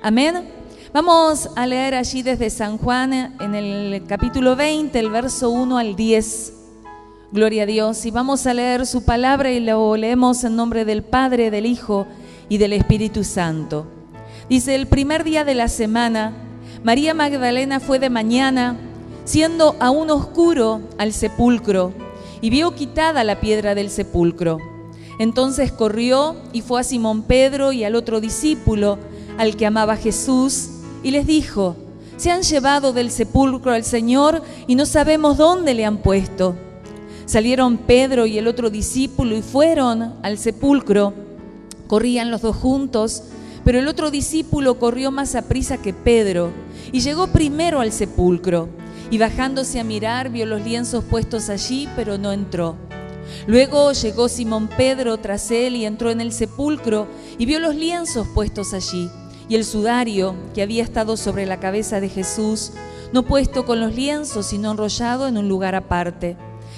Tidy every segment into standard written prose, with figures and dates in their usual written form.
Amén. Vamos a leer allí desde San Juan en el capítulo 20, el verso 1 al 10. Gloria a Dios. Y vamos a leer su palabra y lo leemos en nombre del Padre, del Hijo y del Espíritu Santo. Dice: el primer día de la semana, María Magdalena fue de mañana, siendo aún oscuro, al sepulcro, y vio quitada la piedra del sepulcro. Entonces corrió y fue a Simón Pedro y al otro discípulo, al que amaba Jesús, y les dijo: se han llevado del sepulcro al Señor y no sabemos dónde le han puesto. Salieron Pedro y el otro discípulo y fueron al sepulcro. Corrían los dos juntos, pero el otro discípulo corrió más aprisa que Pedro y llegó primero al sepulcro. Y bajándose a mirar, vio los lienzos puestos allí, pero no entró. Luego llegó Simón Pedro tras él y entró en el sepulcro y vio los lienzos puestos allí y el sudario que había estado sobre la cabeza de Jesús, no puesto con los lienzos, sino enrollado en un lugar aparte.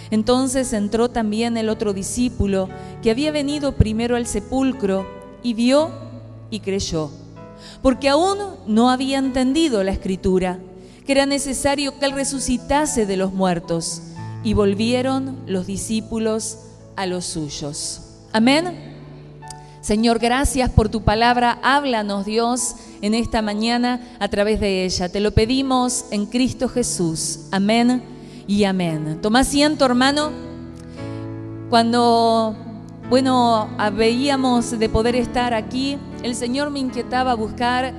Entonces entró también el otro discípulo que había venido primero al sepulcro y vio y creyó, porque aún no había entendido la Escritura, que era necesario que él resucitase de los muertos. Y volvieron los discípulos a los suyos. Amén. Señor, gracias por tu palabra. Háblanos, Dios, en esta mañana a través de ella. Te lo pedimos en Cristo Jesús. Amén y amén. Toma asiento, hermano. Cuando, veíamos de poder estar aquí, el Señor me inquietaba buscar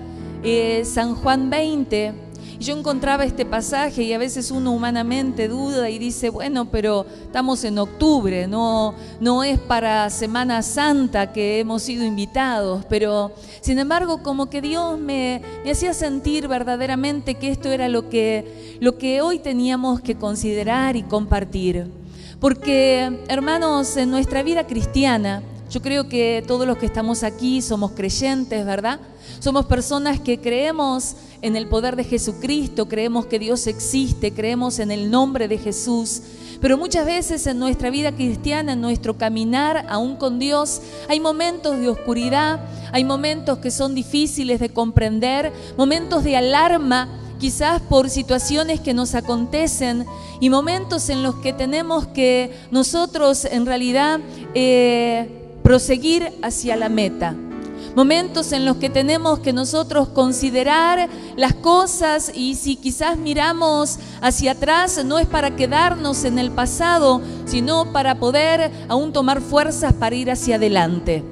San Juan 20. Y yo encontraba este pasaje y a veces uno humanamente duda y dice, bueno, pero estamos en octubre, no es para Semana Santa que hemos sido invitados, pero sin embargo como que Dios me hacía sentir verdaderamente que esto era lo que hoy teníamos que considerar y compartir. Porque, hermanos, en nuestra vida cristiana, yo creo que todos los que estamos aquí somos creyentes, ¿verdad? Somos personas que creemos en el poder de Jesucristo, creemos que Dios existe, creemos en el nombre de Jesús. Pero muchas veces en nuestra vida cristiana, en nuestro caminar aún con Dios, hay momentos de oscuridad, hay momentos que son difíciles de comprender, momentos de alarma, quizás por situaciones que nos acontecen y momentos en los que tenemos que nosotros en realidad proseguir hacia la meta. Momentos en los que tenemos que nosotros considerar las cosas y si quizás miramos hacia atrás no es para quedarnos en el pasado, sino para poder aún tomar fuerzas para ir hacia adelante.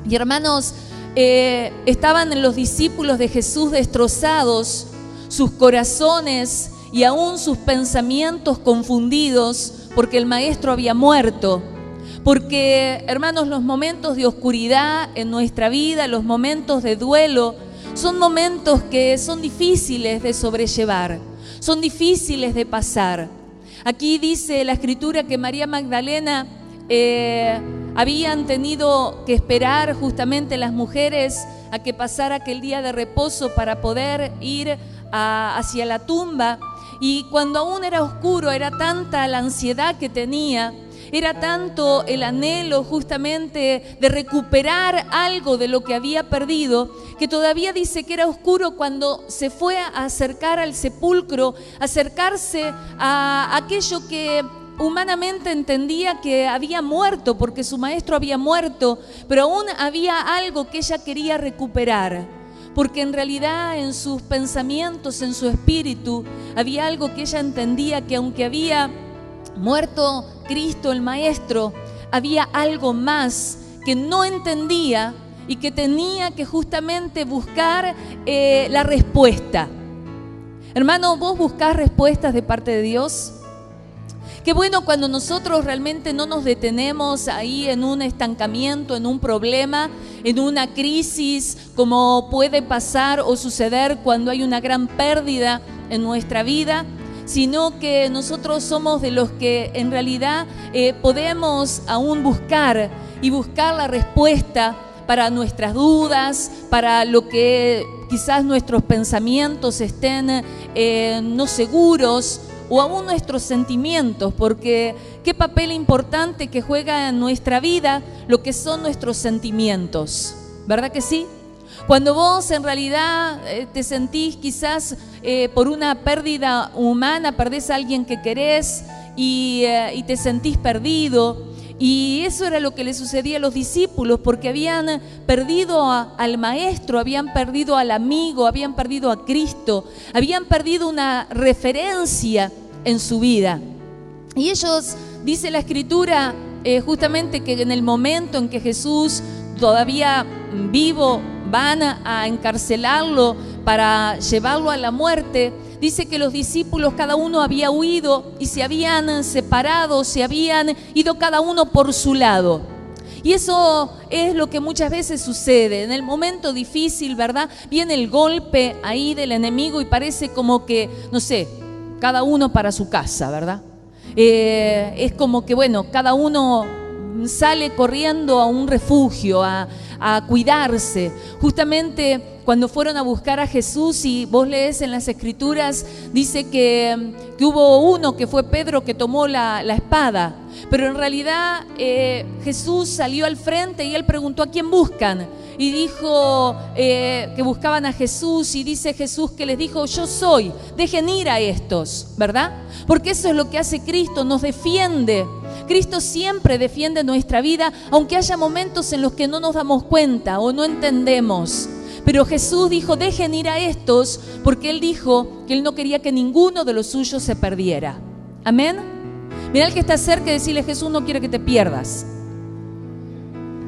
Y hermanos, estaban los discípulos de Jesús destrozados, sus corazones y aún sus pensamientos confundidos porque el maestro había muerto. Porque, hermanos, los momentos de oscuridad en nuestra vida, los momentos de duelo, son momentos que son difíciles de sobrellevar, son difíciles de pasar. Aquí dice la Escritura que María Magdalena habían tenido que esperar justamente las mujeres a que pasara aquel día de reposo para poder ir hacia la tumba. Y cuando aún era oscuro, era tanta la ansiedad que tenía, era tanto el anhelo justamente de recuperar algo de lo que había perdido, que todavía dice que era oscuro cuando se fue a acercar al sepulcro, acercarse a aquello que humanamente entendía que había muerto, porque su maestro había muerto, pero aún había algo que ella quería recuperar. Porque en realidad en sus pensamientos, en su espíritu, había algo que ella entendía que aunque había muerto Cristo el Maestro, había algo más que no entendía y que tenía que justamente buscar la respuesta. Hermano, ¿vos buscás respuestas de parte de Dios? Qué bueno cuando nosotros realmente no nos detenemos ahí en un estancamiento, en un problema, en una crisis, como puede pasar o suceder cuando hay una gran pérdida en nuestra vida, sino que nosotros somos de los que en realidad podemos aún buscar la respuesta para nuestras dudas, para lo que quizás nuestros pensamientos estén no seguros, o aún nuestros sentimientos, porque qué papel importante que juega en nuestra vida lo que son nuestros sentimientos, ¿verdad que sí? Cuando vos en realidad te sentís quizás por una pérdida humana, perdés a alguien que querés y te sentís perdido. Y eso era lo que le sucedía a los discípulos, porque habían perdido al maestro, habían perdido al amigo, habían perdido a Cristo, habían perdido una referencia en su vida. Y ellos, dice la Escritura, justamente que en el momento en que Jesús, todavía vivo, van a encarcelarlo para llevarlo a la muerte, dice que los discípulos cada uno había huido y se habían separado, se habían ido cada uno por su lado. Y eso es lo que muchas veces sucede. En el momento difícil, ¿verdad? Viene el golpe ahí del enemigo y parece como que, no sé, cada uno para su casa, ¿verdad? Es como que, bueno, cada uno sale corriendo a un refugio, a cuidarse. Justamente cuando fueron a buscar a Jesús, y vos lees en las Escrituras, dice que hubo uno que fue Pedro que tomó la espada, pero en realidad Jesús salió al frente y él preguntó: ¿a quién buscan? Y dijo que buscaban a Jesús, y dice Jesús que les dijo: yo soy, dejen ir a estos, ¿verdad? Porque eso es lo que hace Cristo, nos defiende. Cristo siempre defiende nuestra vida, aunque haya momentos en los que no nos damos cuenta o no entendemos. Pero Jesús dijo: dejen ir a estos, porque Él dijo que Él no quería que ninguno de los suyos se perdiera. Amén. Mira al que está cerca y decirle: Jesús no quiere que te pierdas.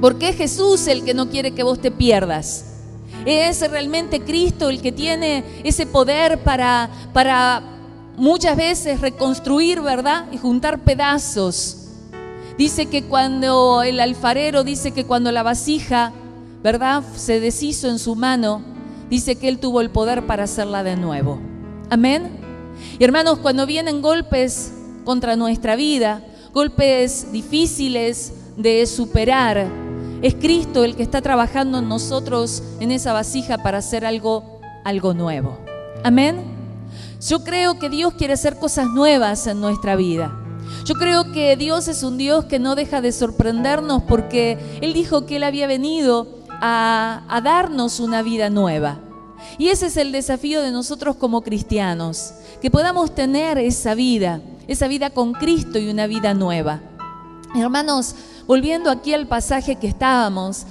Porque es Jesús el que no quiere que vos te pierdas. Es realmente Cristo el que tiene ese poder para muchas veces reconstruir, ¿verdad? Y juntar pedazos. Dice que cuando el alfarero, dice que cuando la vasija, ¿verdad?, se deshizo en su mano, dice que Él tuvo el poder para hacerla de nuevo. Amén. Y hermanos, cuando vienen golpes contra nuestra vida, golpes difíciles de superar, es Cristo el que está trabajando en nosotros, en esa vasija, para hacer algo nuevo. Amén. Yo creo que Dios quiere hacer cosas nuevas en nuestra vida. Yo creo que Dios es un Dios que no deja de sorprendernos, porque Él dijo que Él había venido a darnos una vida nueva. Y ese es el desafío de nosotros como cristianos, que podamos tener esa vida con Cristo y una vida nueva. Hermanos, volviendo aquí al pasaje que estábamos,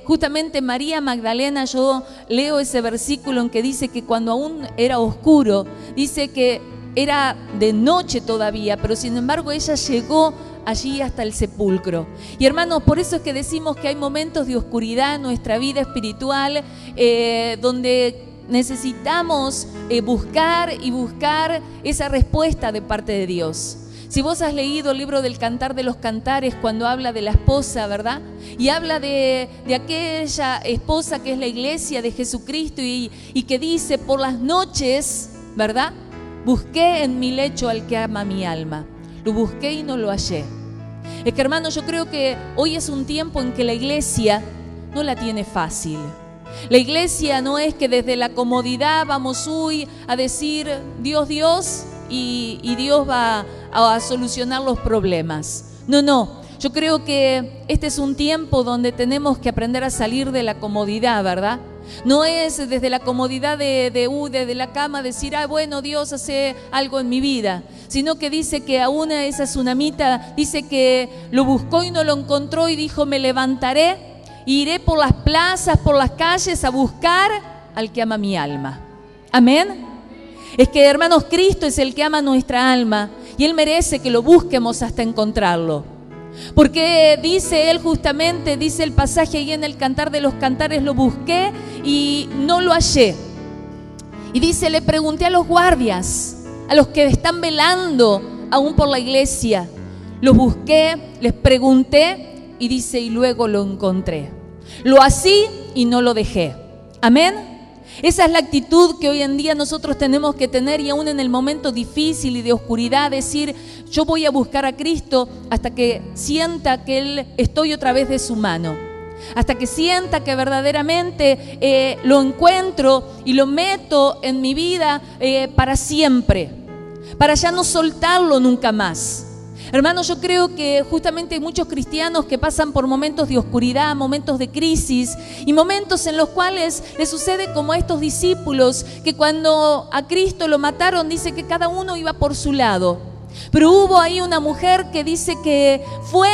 justamente María Magdalena, yo leo ese versículo en que dice que cuando aún era oscuro, dice que era de noche todavía, pero sin embargo ella llegó allí hasta el sepulcro. Y hermanos, por eso es que decimos que hay momentos de oscuridad en nuestra vida espiritual, donde necesitamos buscar esa respuesta de parte de Dios. Si vos has leído el libro del Cantar de los Cantares, cuando habla de la esposa, ¿verdad? Y habla de aquella esposa que es la iglesia de Jesucristo, y que dice: por las noches, ¿verdad?, busqué en mi lecho al que ama mi alma. Lo busqué y no lo hallé. Es que, hermano, yo creo que hoy es un tiempo en que la iglesia no la tiene fácil. La iglesia no es que desde la comodidad vamos hoy a decir Dios, y Dios va a solucionar los problemas. No. Yo creo que este es un tiempo donde tenemos que aprender a salir de la comodidad, ¿verdad? No es desde la comodidad desde la cama decir: bueno, Dios hace algo en mi vida, sino que dice que aún esa tsunamita dice que lo buscó y no lo encontró, y dijo: me levantaré e iré por las plazas, por las calles, a buscar al que ama mi alma. Amén. Es que, hermanos, Cristo es el que ama nuestra alma, y Él merece que lo busquemos hasta encontrarlo. Porque dice Él, justamente, dice el pasaje ahí en el Cantar de los Cantares: lo busqué y no lo hallé. Y dice: le pregunté a los guardias, a los que están velando aún por la iglesia. Los busqué, les pregunté, y dice: y luego lo encontré. Lo así y no lo dejé. Amén. Esa es la actitud que hoy en día nosotros tenemos que tener, y aún en el momento difícil y de oscuridad, decir: yo voy a buscar a Cristo hasta que sienta que Él estoy otra vez de su mano, hasta que sienta que verdaderamente lo encuentro y lo meto en mi vida para siempre, para ya no soltarlo nunca más. Hermanos, yo creo que justamente hay muchos cristianos que pasan por momentos de oscuridad, momentos de crisis y momentos en los cuales les sucede como a estos discípulos que cuando a Cristo lo mataron dice que cada uno iba por su lado. Pero hubo ahí una mujer que dice que fue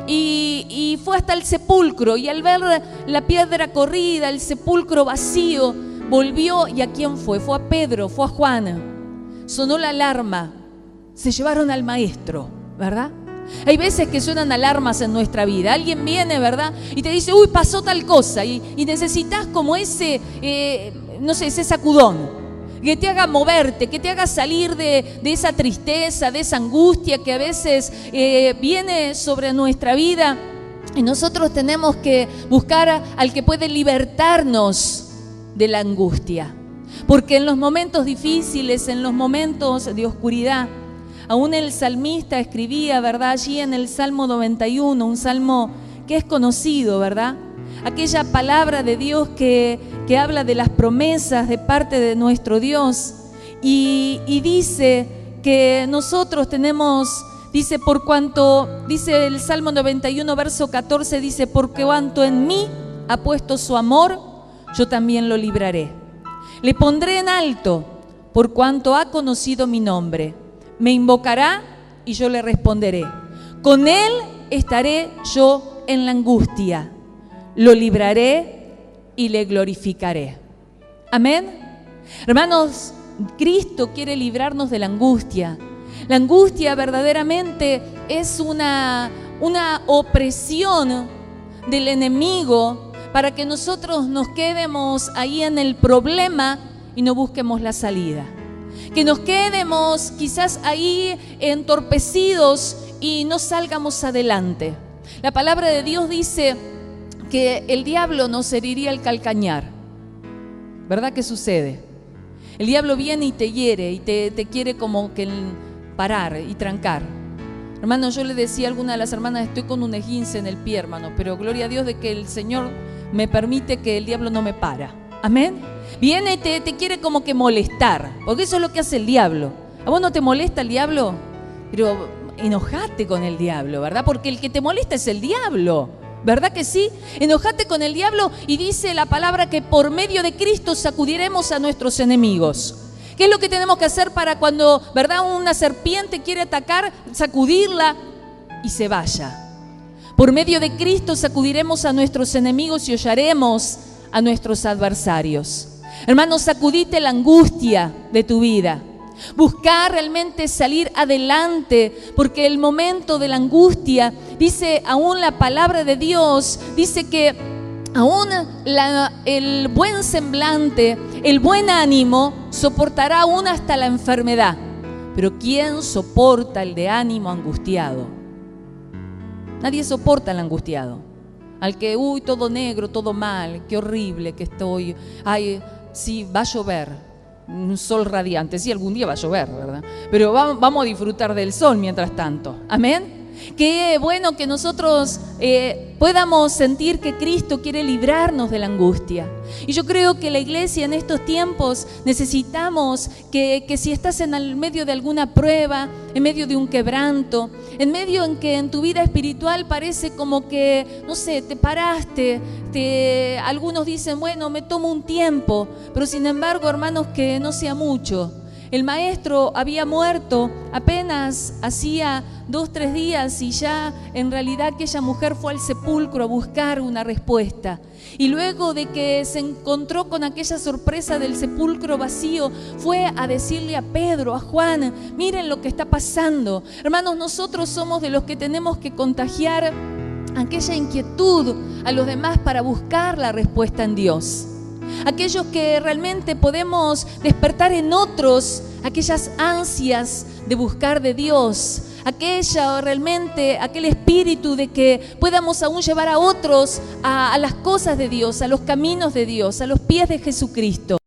y fue hasta el sepulcro y al ver la piedra corrida, el sepulcro vacío, volvió. ¿Y a quién fue? Fue a Pedro, fue a Juan. Sonó la alarma, se llevaron al maestro, ¿verdad? Hay veces que suenan alarmas en nuestra vida. Alguien viene, ¿verdad? Y te dice, uy, pasó tal cosa. Y necesitas como ese, ese sacudón que te haga moverte, que te haga salir de esa tristeza, de esa angustia que a veces viene sobre nuestra vida. Y nosotros tenemos que buscar al que puede libertarnos de la angustia. Porque en los momentos difíciles, en los momentos de oscuridad, aún el salmista escribía, ¿verdad? Allí en el Salmo 91, un salmo que es conocido, ¿verdad? Aquella palabra de Dios que habla de las promesas de parte de nuestro Dios. Y dice que nosotros tenemos, dice, por cuanto, dice el Salmo 91, verso 14, dice, porque cuanto en mí ha puesto su amor, yo también lo libraré. Le pondré en alto, por cuanto ha conocido mi nombre. Me invocará y yo le responderé. Con él estaré yo en la angustia. Lo libraré y le glorificaré. Amén. Hermanos, Cristo quiere librarnos de la angustia. La angustia verdaderamente es una opresión del enemigo para que nosotros nos quedemos ahí en el problema y no busquemos la salida. Que nos quedemos quizás ahí entorpecidos y no salgamos adelante. La palabra de Dios dice que el diablo nos heriría el calcañar. ¿Verdad que sucede? El diablo viene y te hiere y te quiere como que parar y trancar. Hermano, yo le decía a alguna de las hermanas, estoy con un esguince en el pie, hermano, pero gloria a Dios de que el Señor me permite que el diablo no me para. Amén. Viene y te quiere como que molestar, porque eso es lo que hace el diablo. ¿A vos no te molesta el diablo? Pero enojate con el diablo, ¿verdad? Porque el que te molesta es el diablo. ¿Verdad que sí? Enojate con el diablo y dice la palabra que por medio de Cristo sacudiremos a nuestros enemigos. ¿Qué es lo que tenemos que hacer para cuando, verdad, una serpiente quiere atacar, sacudirla y se vaya? Por medio de Cristo sacudiremos a nuestros enemigos y hollaremos a nuestros adversarios. Hermanos, sacudite la angustia de tu vida. Buscar realmente salir adelante, porque el momento de la angustia, dice aún la palabra de Dios, dice que aún el buen semblante, el buen ánimo, soportará aún hasta la enfermedad. Pero ¿quién soporta el de ánimo angustiado? Nadie soporta el angustiado. Al que, todo negro, todo mal, qué horrible que estoy. Ay, sí, va a llover. Un sol radiante, sí, algún día va a llover, ¿verdad? Pero vamos a disfrutar del sol mientras tanto. Amén. Qué bueno que nosotros podamos sentir que Cristo quiere librarnos de la angustia. Y yo creo que la iglesia en estos tiempos necesitamos que si estás en el medio de alguna prueba, en medio de un quebranto, en medio en que en tu vida espiritual parece como que, no sé, te paraste, algunos dicen, bueno, me tomo un tiempo, pero sin embargo, hermanos, que no sea mucho. El maestro había muerto apenas hacía 2-3 días y ya en realidad aquella mujer fue al sepulcro a buscar una respuesta. Y luego de que se encontró con aquella sorpresa del sepulcro vacío, fue a decirle a Pedro, a Juan, miren lo que está pasando. Hermanos, nosotros somos de los que tenemos que contagiar aquella inquietud a los demás para buscar la respuesta en Dios. Aquellos que realmente podemos despertar en otros aquellas ansias de buscar de Dios, aquel espíritu de que podamos aún llevar a otros a las cosas de Dios, a los caminos de Dios, a los pies de Jesucristo.